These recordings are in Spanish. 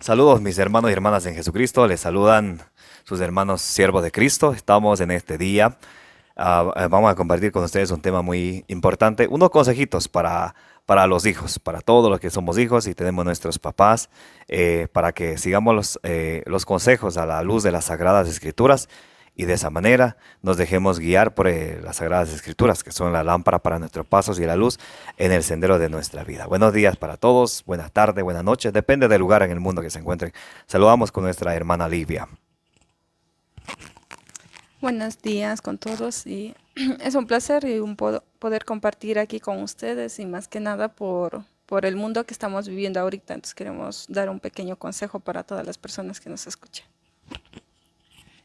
Saludos mis hermanos y hermanas en Jesucristo, les saludan sus hermanos siervos de Cristo. Estamos en este día, vamos a compartir con ustedes un tema muy importante, unos consejitos para los hijos, para todos los que somos hijos y tenemos nuestros papás, para que sigamos los consejos a la luz de las Sagradas Escrituras y de esa manera nos dejemos guiar por las Sagradas Escrituras, que son la lámpara para nuestros pasos y la luz en el sendero de nuestra vida. Buenos días para todos, buenas tardes, buenas noches, depende del lugar en el mundo que se encuentren. Saludamos con nuestra hermana Livia. Buenos días con todos y es un placer y poder compartir aquí con ustedes y más que nada por el mundo que estamos viviendo ahorita. Entonces queremos dar un pequeño consejo para todas las personas que nos escuchan.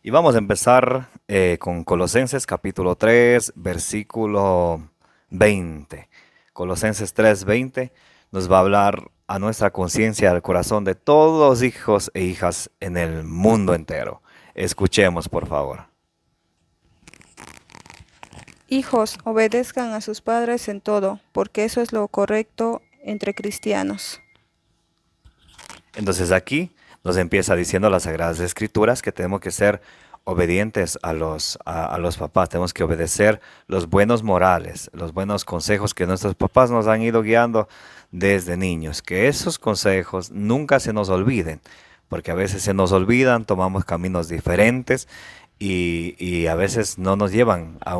Y vamos a empezar con Colosenses capítulo 3, versículo 20. Colosenses 3:20 nos va a hablar a nuestra conciencia, al corazón de todos los hijos e hijas en el mundo entero. Escuchemos, por favor. Hijos, obedezcan a sus padres en todo, porque eso es lo correcto entre cristianos. Entonces aquí nos empieza diciendo las Sagradas Escrituras que tenemos que ser obedientes a los papás, tenemos que obedecer los buenos morales, los buenos consejos que nuestros papás nos han ido guiando desde niños, que esos consejos nunca se nos olviden, porque a veces se nos olvidan, tomamos caminos diferentes y a veces no nos llevan a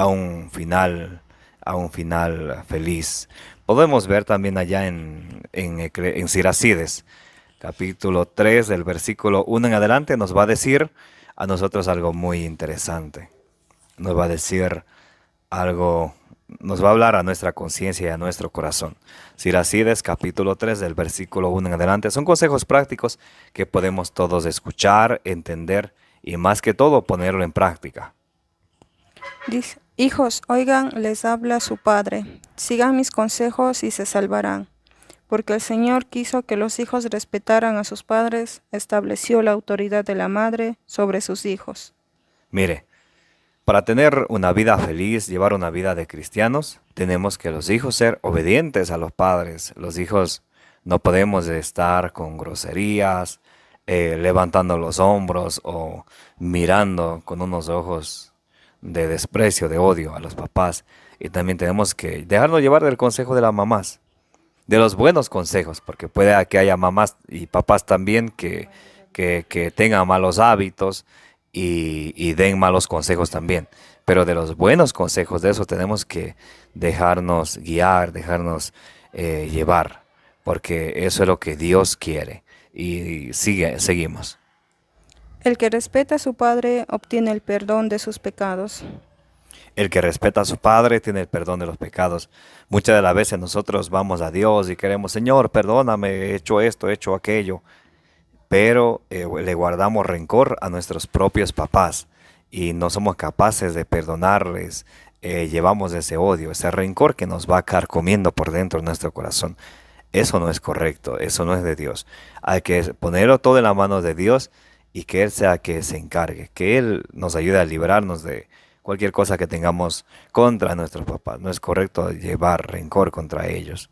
un final, a un final feliz. Podemos ver también allá en Siracides, capítulo 3, del versículo 1 en adelante, nos va a decir a nosotros algo muy interesante. Nos va a decir algo, nos va a hablar a nuestra conciencia y a nuestro corazón. Siracides, capítulo 3, del versículo 1 en adelante, son consejos prácticos que podemos todos escuchar, entender y más que todo ponerlo en práctica. Dice, hijos, oigan, les habla su padre, sigan mis consejos y se salvarán. Porque el Señor quiso que los hijos respetaran a sus padres, estableció la autoridad de la madre sobre sus hijos. Mire, para tener una vida feliz, llevar una vida de cristianos, tenemos que los hijos ser obedientes a los padres. Los hijos no podemos estar con groserías, levantando los hombros o mirando con unos ojos de desprecio, de odio a los papás. Y también tenemos que dejarnos llevar del consejo de las mamás, de los buenos consejos, porque puede que haya mamás y papás también que tengan malos hábitos y den malos consejos también. Pero de los buenos consejos, de eso tenemos que dejarnos guiar, dejarnos llevar, porque eso es lo que Dios quiere. Y seguimos. El que respeta a su padre obtiene el perdón de sus pecados. El que respeta a su padre tiene el perdón de los pecados. Muchas de las veces nosotros vamos a Dios y queremos, Señor, perdóname, he hecho esto, he hecho aquello, pero le guardamos rencor a nuestros propios papás y no somos capaces de perdonarles. Llevamos ese odio, ese rencor que nos va carcomiendo por dentro de nuestro corazón. Eso no es correcto, eso no es de Dios. Hay que ponerlo todo en la mano de Dios y que Él sea que se encargue, que Él nos ayude a librarnos de cualquier cosa que tengamos contra nuestros papás. No es correcto llevar rencor contra ellos.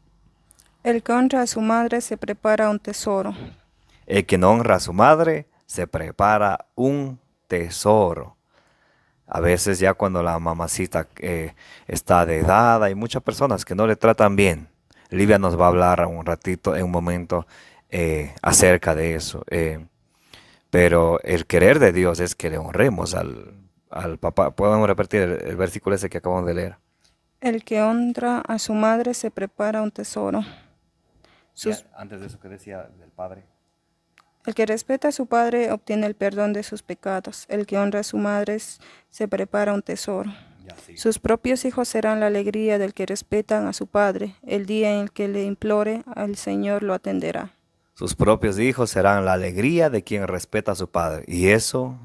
El que honra a su madre se prepara un tesoro. El que no honra a su madre se prepara un tesoro. A veces ya cuando la mamacita está de edad, hay muchas personas que no le tratan bien. Livia nos va a hablar un ratito, en un momento, acerca de eso. Pero el querer de Dios es que le honremos al papá. Podemos repetir el versículo ese que acabamos de leer. El que honra a su madre se prepara un tesoro. Antes de eso que decía del padre. El que respeta a su padre obtiene el perdón de sus pecados. El que honra a su madre se prepara un tesoro. Sus propios hijos serán la alegría del que respetan a su padre. El día en el que le implore, al Señor lo atenderá. Sus propios hijos serán la alegría de quien respeta a su padre. Y eso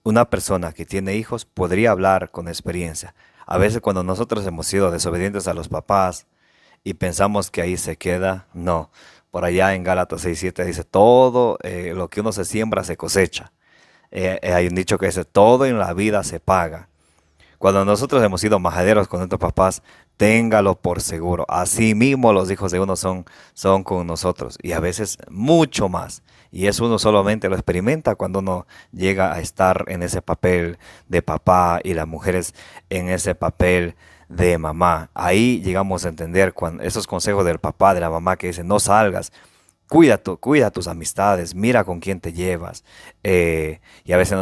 una persona que tiene hijos podría hablar con experiencia. A veces cuando nosotros hemos sido desobedientes a los papás y pensamos que ahí se queda, no. Por allá en Gálatas 6:7 dice, todo lo que uno se siembra se cosecha. Hay un dicho que dice, todo en la vida se paga. Cuando nosotros hemos sido majaderos con nuestros papás, téngalo por seguro. Así mismo los hijos de uno son con nosotros y a veces mucho más. Y eso uno solamente lo experimenta cuando uno llega a estar en ese papel de papá y las mujeres en ese papel de mamá. Ahí llegamos a entender cuando esos consejos del papá, de la mamá que dicen no salgas, cuida tus amistades, mira con quién te llevas. Y a veces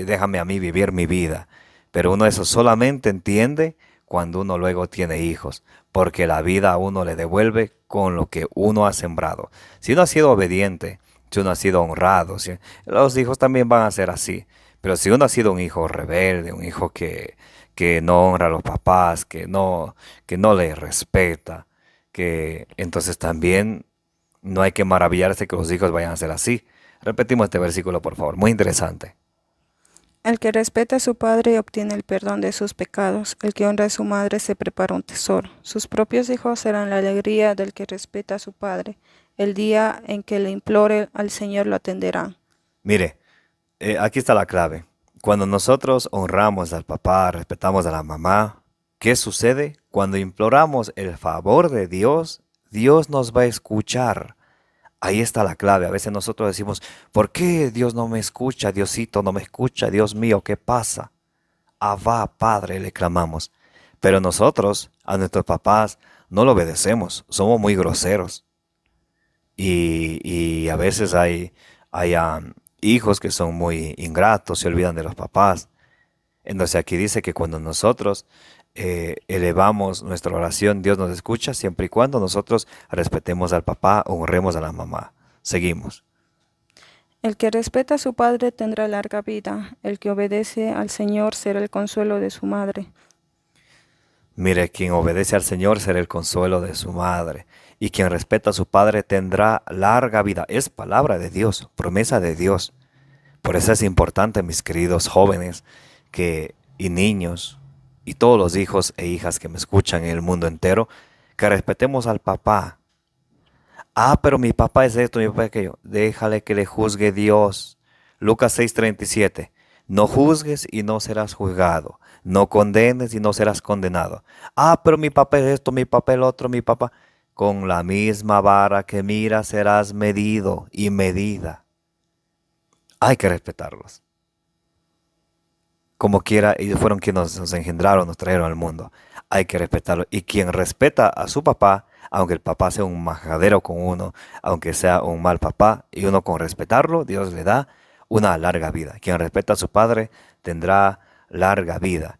déjame a mí vivir mi vida. Pero uno eso solamente entiende cuando uno luego tiene hijos, porque la vida a uno le devuelve con lo que uno ha sembrado. Si uno ha sido obediente, si uno ha sido honrado, los hijos también van a ser así. Pero si uno ha sido un hijo rebelde, un hijo que no honra a los papás, que no le respeta, que entonces también no hay que maravillarse que los hijos vayan a ser así. Repetimos este versículo, por favor, muy interesante. El que respeta a su padre obtiene el perdón de sus pecados. El que honra a su madre se prepara un tesoro. Sus propios hijos serán la alegría del que respeta a su padre. El día en que le implore al Señor lo atenderán. Mire, aquí está la clave. Cuando nosotros honramos al papá, respetamos a la mamá, ¿qué sucede? Cuando imploramos el favor de Dios, Dios nos va a escuchar. Ahí está la clave. A veces nosotros decimos, ¿por qué Dios no me escucha? Diosito no me escucha. Dios mío, ¿qué pasa? Abba, Padre, le clamamos. Pero nosotros, a nuestros papás, no lo obedecemos. Somos muy groseros. Y a veces hay hijos que son muy ingratos, se olvidan de los papás. Entonces aquí dice que cuando nosotros elevamos nuestra oración, Dios nos escucha siempre y cuando nosotros respetemos al papá, honremos a la mamá. Seguimos. El que respeta a su padre tendrá larga vida. El que obedece al Señor será el consuelo de su madre. Mire, quien obedece al Señor será el consuelo de su madre. Y quien respeta a su padre tendrá larga vida. Es palabra de Dios, promesa de Dios. Por eso es importante, mis queridos jóvenes y niños, y todos los hijos e hijas que me escuchan en el mundo entero, que respetemos al papá. Ah, pero mi papá es esto, mi papá es aquello. Déjale que le juzgue Dios. Lucas 6:37. No juzgues y no serás juzgado. No condenes y no serás condenado. Ah, pero mi papá es esto, mi papá el otro, mi papá. Con la misma vara que miras serás medido y medida. Hay que respetarlos. Como quiera, ellos fueron quienes nos engendraron, nos trajeron al mundo. Hay que respetarlo. Y quien respeta a su papá, aunque el papá sea un majadero con uno, aunque sea un mal papá, y uno con respetarlo, Dios le da una larga vida. Quien respeta a su padre tendrá larga vida.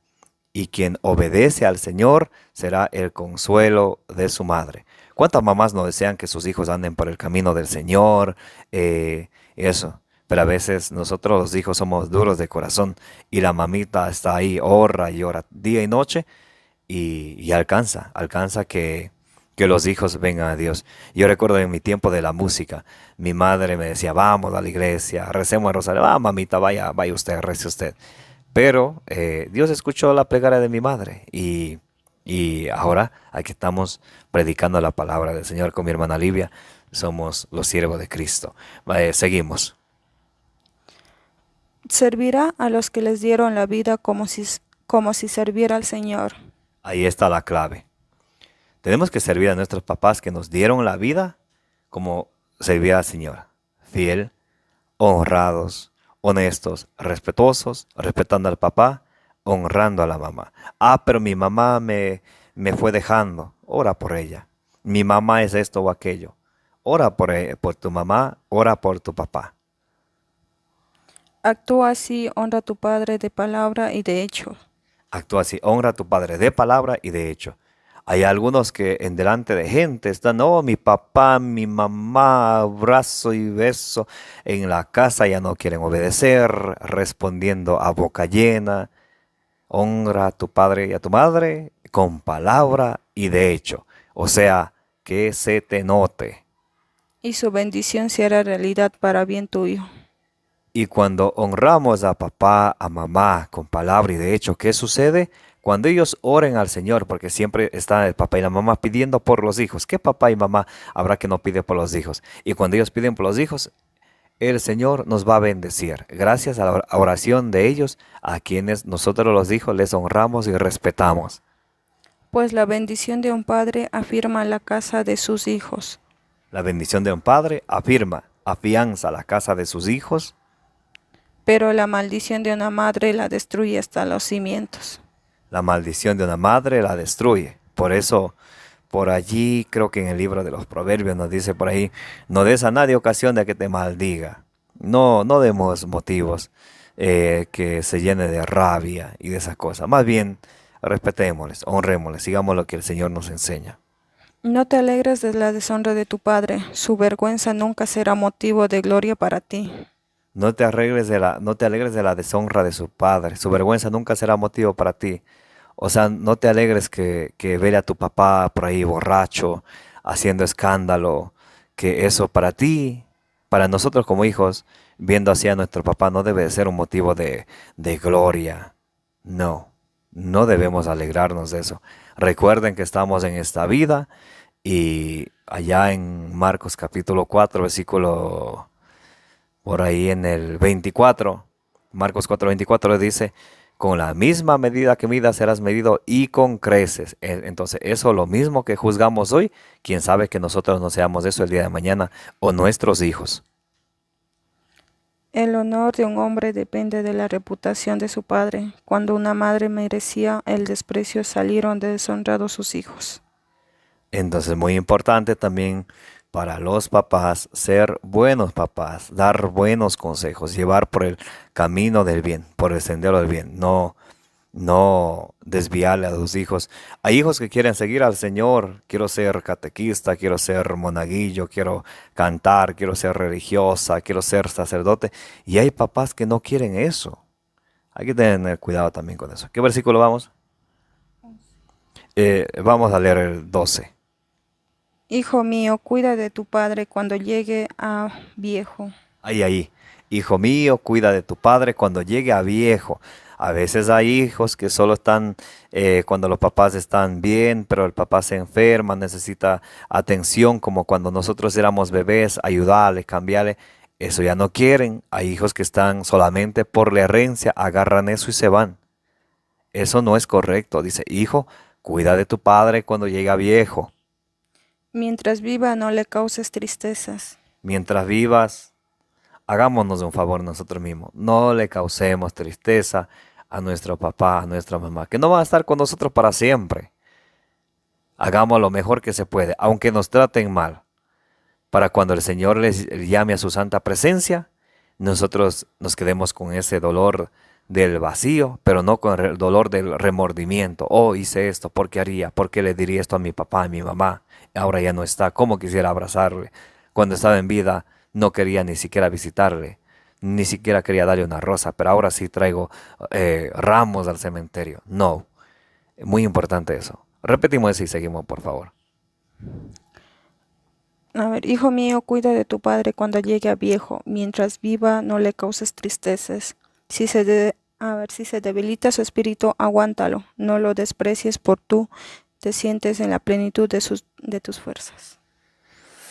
Y quien obedece al Señor será el consuelo de su madre. ¿Cuántas mamás no desean que sus hijos anden por el camino del Señor? Eso. Pero a veces nosotros los hijos somos duros de corazón y la mamita está ahí, ora y ora, día y noche, y alcanza que los hijos vengan a Dios. Yo recuerdo en mi tiempo de la música, mi madre me decía, vamos a la iglesia, recemos el rosario, mamita, vaya usted, rece usted. Pero Dios escuchó la plegaria de mi madre y ahora aquí estamos predicando la palabra del Señor con mi hermana Livia, somos los siervos de Cristo. Seguimos. Servirá a los que les dieron la vida como si serviera al Señor. Ahí está la clave. Tenemos que servir a nuestros papás que nos dieron la vida como servir al Señor. Fiel, honrados, honestos, respetuosos, respetando al papá, honrando a la mamá. Ah, pero mi mamá me fue dejando. Ora por ella. Mi mamá es esto o aquello. Ora por tu mamá, ora por tu papá. Actúa así, honra a tu padre de palabra y de hecho. Actúa así, honra a tu padre de palabra y de hecho. Hay algunos que en delante de gente están, mi papá, mi mamá, abrazo y beso. En la casa ya no quieren obedecer, respondiendo a boca llena. Honra a tu padre y a tu madre con palabra y de hecho. O sea, que se te note. Y su bendición se hará realidad para bien tuyo. Y cuando honramos a papá, a mamá con palabra y de hecho, ¿qué sucede? Cuando ellos oren al Señor, porque siempre está el papá y la mamá pidiendo por los hijos. ¿Qué papá y mamá habrá que no pide por los hijos? Y cuando ellos piden por los hijos, el Señor nos va a bendecir. Gracias a la oración de ellos, a quienes nosotros los hijos les honramos y respetamos. Pues la bendición de un padre afirma la casa de sus hijos, La bendición de un padre afirma, afianza la casa de sus hijos. pero la maldición de una madre la destruye hasta los cimientos. La maldición de una madre la destruye. Por eso, por allí, creo que en el libro de los Proverbios nos dice por ahí, no des a nadie ocasión de que te maldiga. No demos motivos que se llene de rabia y de esas cosas. Más bien, respetémosles, honrémosles, sigamos lo que el Señor nos enseña. No te alegres de la deshonra de tu padre, su vergüenza nunca será motivo de gloria para ti. No te alegres de la deshonra de su padre, su vergüenza nunca será motivo para ti. O sea, no te alegres que ver a tu papá por ahí borracho, haciendo escándalo, que eso para ti, para nosotros como hijos, viendo así a nuestro papá, no debe ser un motivo de gloria. No, no debemos alegrarnos de eso. Recuerden que estamos en esta vida y allá en Marcos capítulo 4, versículo por ahí en el 24, Marcos 4:24 dice, con la misma medida que midas serás medido y con creces. Entonces, eso lo mismo que juzgamos hoy, quién sabe que nosotros no seamos eso el día de mañana o nuestros hijos. El honor de un hombre depende de la reputación de su padre. Cuando una madre merecía el desprecio, salieron deshonrados sus hijos. Entonces, muy importante también para los papás ser buenos papás, dar buenos consejos, llevar por el camino del bien, por el sendero del bien, no desviarle a sus hijos. Hay hijos que quieren seguir al Señor, quiero ser catequista, quiero ser monaguillo, quiero cantar, quiero ser religiosa, quiero ser sacerdote. Y hay papás que no quieren eso. Hay que tener cuidado también con eso. ¿Qué versículo vamos? Vamos a leer el 12. Hijo mío, cuida de tu padre cuando llegue a viejo. Ahí. Hijo mío, cuida de tu padre cuando llegue a viejo. A veces hay hijos que solo están cuando los papás están bien, pero el papá se enferma, necesita atención, como cuando nosotros éramos bebés, ayudarle, cambiarle. Eso ya no quieren. Hay hijos que están solamente por la herencia, agarran eso y se van. Eso no es correcto. Dice, hijo, cuida de tu padre cuando llegue a viejo. Mientras viva, no le causes tristezas. Mientras vivas, hagámonos un favor nosotros mismos. No le causemos tristeza a nuestro papá, a nuestra mamá, que no van a estar con nosotros para siempre. Hagamos lo mejor que se puede, aunque nos traten mal, para cuando el Señor les llame a su santa presencia, nosotros nos quedemos con ese dolor del vacío, pero no con el dolor del remordimiento. Oh, hice esto, ¿por qué haría? ¿Por qué le diría esto a mi papá, a mi mamá? Ahora ya no está, ¿cómo quisiera abrazarle? Cuando estaba en vida no quería ni siquiera visitarle, ni siquiera quería darle una rosa, pero ahora sí traigo ramos al cementerio. No, muy importante eso. Repetimos eso y seguimos, por favor. A ver, hijo mío, cuida de tu padre cuando llegue a viejo. Mientras viva, no le causes tristezas. Si se debilita su espíritu, aguántalo. No lo desprecies por tú te sientes en la plenitud de tus fuerzas.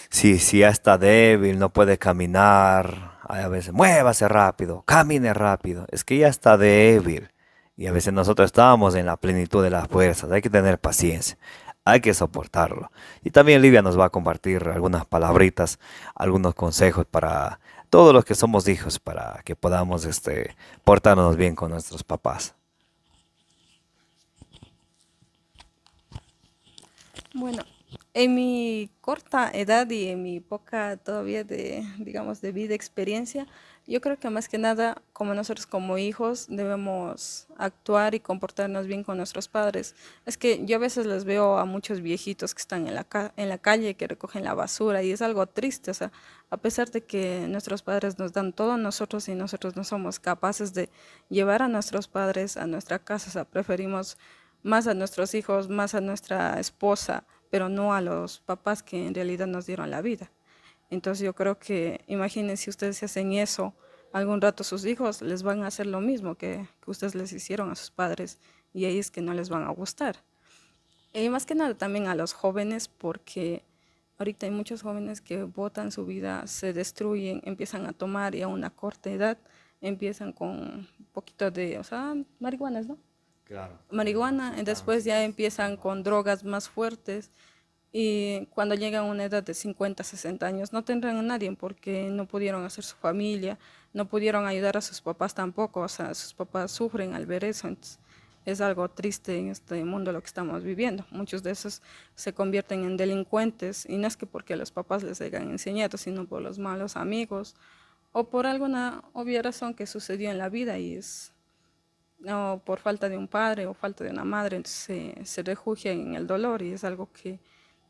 Si ya está débil, no puede caminar, a veces muévase rápido, camine rápido, es que ya está débil. Y a veces nosotros estamos en la plenitud de las fuerzas, hay que tener paciencia, hay que soportarlo. Y también Livia nos va a compartir algunas palabritas, algunos consejos para todos los que somos hijos, para que podamos portarnos bien con nuestros papás. Bueno, en mi corta edad y en mi poca todavía digamos, de vida experiencia, yo creo que más que nada, como nosotros como hijos, debemos actuar y comportarnos bien con nuestros padres. Es que yo a veces les veo a muchos viejitos que están en la calle, que recogen la basura y es algo triste, o sea, a pesar de que nuestros padres nos dan todo a nosotros y nosotros no somos capaces de llevar a nuestros padres a nuestra casa, o sea, preferimos más a nuestros hijos, más a nuestra esposa, pero no a los papás que en realidad nos dieron la vida. Entonces yo creo que, imagínense si ustedes hacen eso, algún rato sus hijos les van a hacer lo mismo que ustedes les hicieron a sus padres y ahí es que no les van a gustar. Y más que nada también a los jóvenes porque Ahorita hay muchos jóvenes que botan su vida, se destruyen, empiezan a tomar y a una corta edad empiezan con un poquito de, o sea, marihuanas, ¿no? Claro. Marihuana, y después ya empiezan con drogas más fuertes y cuando llegan a una edad de 50, 60 años no tendrán a nadie porque no pudieron hacer su familia, no pudieron ayudar a sus papás tampoco, o sea, sus papás sufren al ver eso, entonces es algo triste en este mundo lo que estamos viviendo. Muchos de esos se convierten en delincuentes y no es que porque los papás les hayan enseñado, sino por los malos amigos o por alguna obvia razón que sucedió en la vida y es no, por falta de un padre o falta de una madre, entonces se refugian en el dolor y es algo que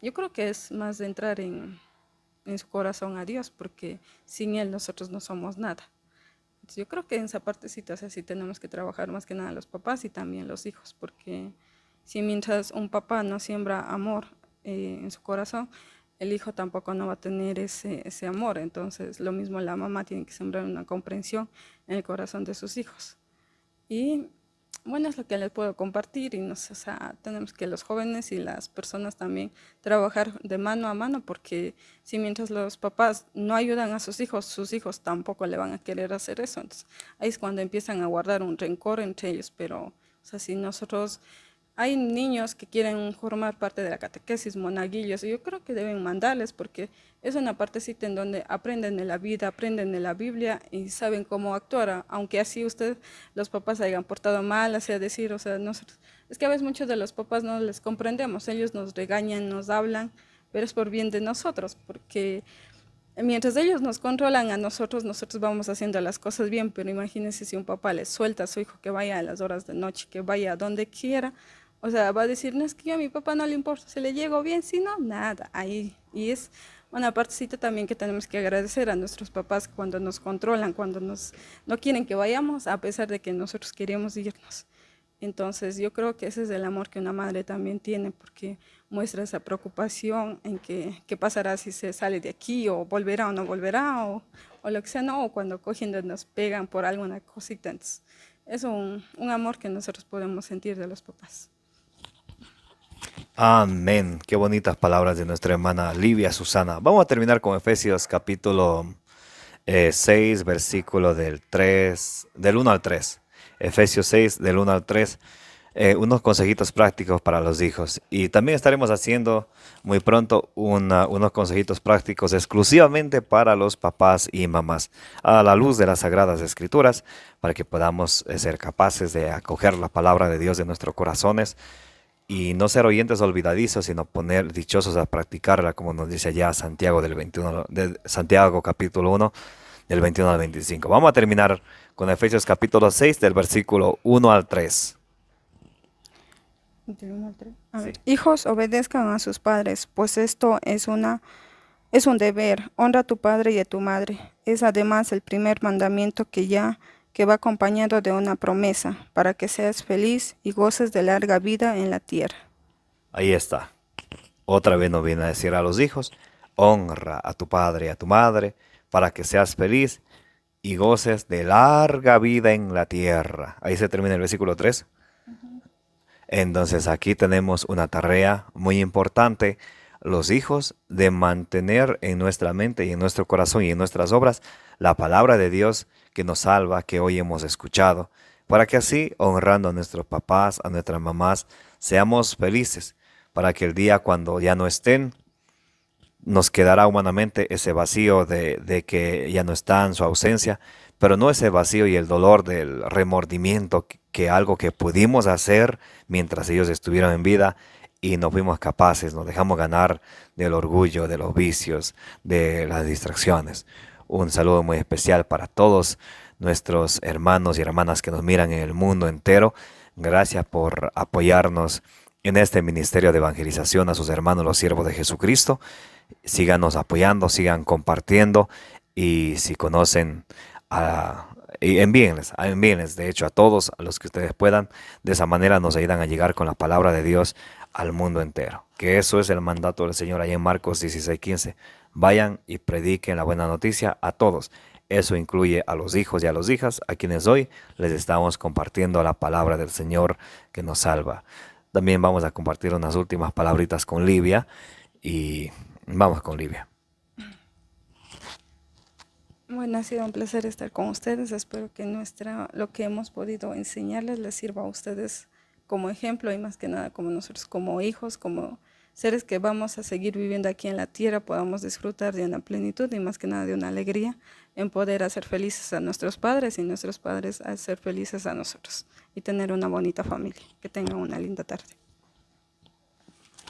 yo creo que es más de entrar en su corazón a Dios, porque sin Él nosotros no somos nada. Entonces, yo creo que en esa partecita, o sea, sí tenemos que trabajar más que nada los papás y también los hijos, porque si mientras un papá no siembra amor en su corazón, el hijo tampoco no va a tener ese amor. Entonces, lo mismo la mamá tiene que sembrar una comprensión en el corazón de sus hijos. Y bueno, es lo que les puedo compartir y nos, o sea, tenemos que los jóvenes y las personas también trabajar de mano a mano porque si mientras los papás no ayudan a sus hijos tampoco le van a querer hacer eso. Entonces, ahí es cuando empiezan a guardar un rencor entre ellos, pero o sea, si nosotros hay niños que quieren formar parte de la catequesis, monaguillos, y yo creo que deben mandarles porque es una partecita en donde aprenden de la vida, aprenden de la Biblia y saben cómo actuar, aunque así usted, los papás se hayan portado mal, hacia decir, o sea, nosotros, es que a veces muchos de los papás no les comprendemos, ellos nos regañan, nos hablan, pero es por bien de nosotros, porque mientras ellos nos controlan a nosotros, nosotros vamos haciendo las cosas bien, pero imagínense si un papá le suelta a su hijo que vaya a las horas de noche, que vaya a donde quiera, o sea, va a decir, no es que yo a mi papá no le importa, si le llego bien, si no, nada, ahí. Y es una partecita también que tenemos que agradecer a nuestros papás cuando nos controlan, cuando nos no quieren que vayamos, a pesar de que nosotros queríamos irnos. Entonces, yo creo que ese es el amor que una madre también tiene, porque muestra esa preocupación en que qué pasará si se sale de aquí, o volverá o no volverá, o lo que sea, no, o cuando cogen nos pegan por alguna cosita. Entonces, es un amor que nosotros podemos sentir de los papás. Amén. Qué bonitas palabras de nuestra hermana Livia Susana. Vamos a terminar con Efesios capítulo 6, versículo del 1 al 3. Efesios 6, del 1 al 3. Unos consejitos prácticos para los hijos. Y también estaremos haciendo muy pronto unos consejitos prácticos exclusivamente para los papás y mamás, a la luz de las Sagradas Escrituras, para que podamos ser capaces de acoger la palabra de Dios en nuestros corazones y no ser oyentes olvidadizos, sino poner dichosos a practicarla, como nos dice allá Santiago de Santiago capítulo 1, del 21 al 25. Vamos a terminar con Efesios capítulo 6, del versículo 1 al 3. Del 1 al 3. Sí. Hijos, obedezcan a sus padres, pues esto es un deber. Honra a tu padre y a tu madre. Es además el primer mandamiento que va acompañado de una promesa, para que seas feliz y goces de larga vida en la tierra. Ahí está. Otra vez nos viene a decir a los hijos, honra a tu padre y a tu madre, para que seas feliz y goces de larga vida en la tierra. Ahí se termina el versículo 3. Entonces aquí tenemos una tarea muy importante, los hijos, de mantener en nuestra mente y en nuestro corazón y en nuestras obras la palabra de Dios que nos salva, que hoy hemos escuchado, para que así, honrando a nuestros papás, a nuestras mamás, seamos felices, para que el día cuando ya no estén, nos quedará humanamente ese vacío de que ya no está en su ausencia, pero no ese vacío y el dolor del remordimiento que algo que pudimos hacer mientras ellos estuvieron en vida y no fuimos capaces, nos dejamos ganar del orgullo, de los vicios, de las distracciones. Un saludo muy especial para todos nuestros hermanos y hermanas que nos miran en el mundo entero. Gracias por apoyarnos en este ministerio de evangelización a sus hermanos, los siervos de Jesucristo. Síganos apoyando, sigan compartiendo y si conocen y envíenles, de hecho a todos, a los que ustedes puedan, de esa manera nos ayudan a llegar con la palabra de Dios al mundo entero, que eso es el mandato del Señor allá en Marcos 16:15, vayan y prediquen la buena noticia a todos, eso incluye a los hijos y a las hijas, a quienes hoy les estamos compartiendo la palabra del Señor que nos salva. También vamos a compartir unas últimas palabritas con Livia y Vamos con Livia. Bueno, ha sido un placer estar con ustedes. Espero que lo que hemos podido enseñarles les sirva a ustedes como ejemplo y más que nada como nosotros, como hijos, como seres que vamos a seguir viviendo aquí en la tierra, podamos disfrutar de una plenitud y más que nada de una alegría en poder hacer felices a nuestros padres y nuestros padres hacer felices a nosotros y tener una bonita familia. Que tengan una linda tarde.